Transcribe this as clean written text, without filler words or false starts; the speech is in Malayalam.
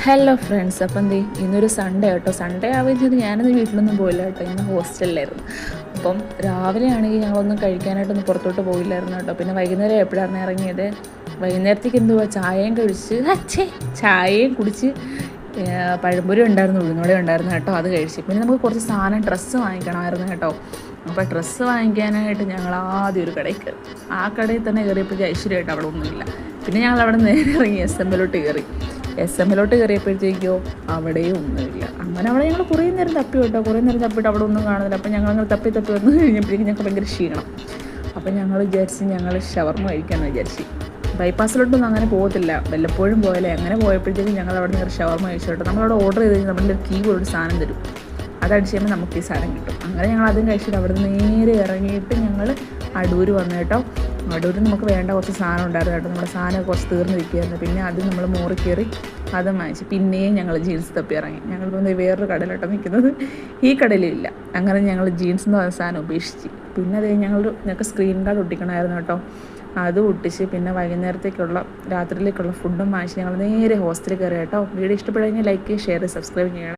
ഹലോ ഫ്രണ്ട്സ്, അപ്പം എന്ത് ഇന്നൊരു സൺഡേ കേട്ടോ. സൺഡേ ആവുകയും ചെയ്ത് ഞാനിന്ന് വീട്ടിലൊന്നും പോയില്ല കേട്ടോ, ഇന്ന് ഹോസ്റ്റലിലായിരുന്നു. അപ്പം രാവിലെ ആണെങ്കിൽ ഞങ്ങളൊന്നും കഴിക്കാനായിട്ടൊന്നും പുറത്തോട്ട് പോയില്ലായിരുന്നു കേട്ടോ. പിന്നെ വൈകുന്നേരം എപ്പോഴാണ് ഇറങ്ങിയത്, വൈകുന്നേരത്തേക്ക് എന്തുവാ ചായയും കഴിച്ച് ചായയും കുടിച്ച് പഴംപൊരി ഉണ്ടായിരുന്നു, ഉഴുന്നോടെ ഉണ്ടായിരുന്നു കേട്ടോ, അത് കഴിച്ച്. പിന്നെ നമുക്ക് കുറച്ച് സാധനം ഡ്രസ്സ് വാങ്ങിക്കണമായിരുന്നു കേട്ടോ. അപ്പോൾ ഡ്രസ്സ് വാങ്ങിക്കാനായിട്ട് ഞങ്ങൾ ആദ്യം ഒരു കടയിൽ കയറി. ആ കടയിൽ തന്നെ കയറിയപ്പോൾ ഐശ്വര്യമായിട്ട് അവിടെ ഒന്നുമില്ല. പിന്നെ ഞങ്ങൾ അവിടെ നേരെ ഇറങ്ങി എസ് എമ്മിലോട്ട് കയറിയപ്പോഴത്തേക്കോ അവിടെയും ഒന്നുമില്ല. അങ്ങനെ അവിടെ ഞങ്ങൾ കുറേ നേരം തപ്പി കേട്ടോ, കുറേ നേരം തപ്പിയിട്ട് അവിടെ ഒന്നും കാണുന്നില്ല. അപ്പം ഞങ്ങൾ അങ്ങനെ തപ്പി വന്നു കഴിഞ്ഞപ്പോഴേക്കും ഞങ്ങൾക്ക് ഭയങ്കര ക്ഷീണം. അപ്പം ഞങ്ങൾ വിചാരിച്ച് ഞങ്ങൾ ഷവർമ്മ കഴിക്കാമെന്ന് വിചാരിച്ച്. ബൈപ്പാസിലോട്ടൊന്നും അങ്ങനെ പോകത്തില്ല, വല്ലപ്പോഴും പോയാലേ. അങ്ങനെ പോയപ്പോഴത്തേക്കും ഞങ്ങൾ അവിടെ നിന്ന് ഷവർമ്മ കഴിച്ചു കേട്ടോ. നമ്മളവിടെ ഓർഡർ ചെയ്ത് കഴിഞ്ഞാൽ നമ്മളുടെ കീ ഒരു സാധനം തരും, അതടിച്ച് കഴിയുമ്പോൾ നമുക്ക് ഈ സാധനം കിട്ടും. അങ്ങനെ ഞങ്ങൾ അതും കഴിച്ചിട്ട് അവിടെ നിന്ന് നേരെ ഇറങ്ങിയിട്ട് ഞങ്ങൾ അടൂർ വന്നു കേട്ടോ. അടൂരിൽ നമുക്ക് വേണ്ട കുറച്ച് സാധനം ഉണ്ടായിരുന്നു കേട്ടോ. നമ്മുടെ സാധനം കുറച്ച് തീർന്നിരിക്കുകയായിരുന്നു. പിന്നെ അത് നമ്മൾ മോറി കയറി അതും വാങ്ങിച്ച് പിന്നെയും ഞങ്ങൾ ജീൻസ് തപ്പി ഇറങ്ങി. ഞങ്ങളിപ്പോൾ വേറൊരു കടയിലോട്ടോ നിൽക്കുന്നത്, ഈ കടയിലില്ല. അങ്ങനെ ഞങ്ങൾ ജീൻസ് എന്ന് പറഞ്ഞ സാധനം ഉപേക്ഷിച്ച്. പിന്നെ അത് ഞങ്ങൾക്ക് സ്ക്രീൻ ഗാർഡ് ഒട്ടിക്കണമായിരുന്നു കേട്ടോ, അത് ഒട്ടിച്ച് പിന്നെ വൈകുന്നേരത്തേക്കുള്ള രാത്രിയിലേക്കുള്ള ഫുഡും വാങ്ങിച്ച് ഞങ്ങൾ നേരെ ഹോസ്റ്റലിൽ കയറി കേട്ടോ. വീഡിയോ ഇഷ്ടപ്പെടുകയാണെങ്കിൽ ലൈക്ക്, ഷെയർ, സബ്സ്ക്രൈബ് ചെയ്യണം.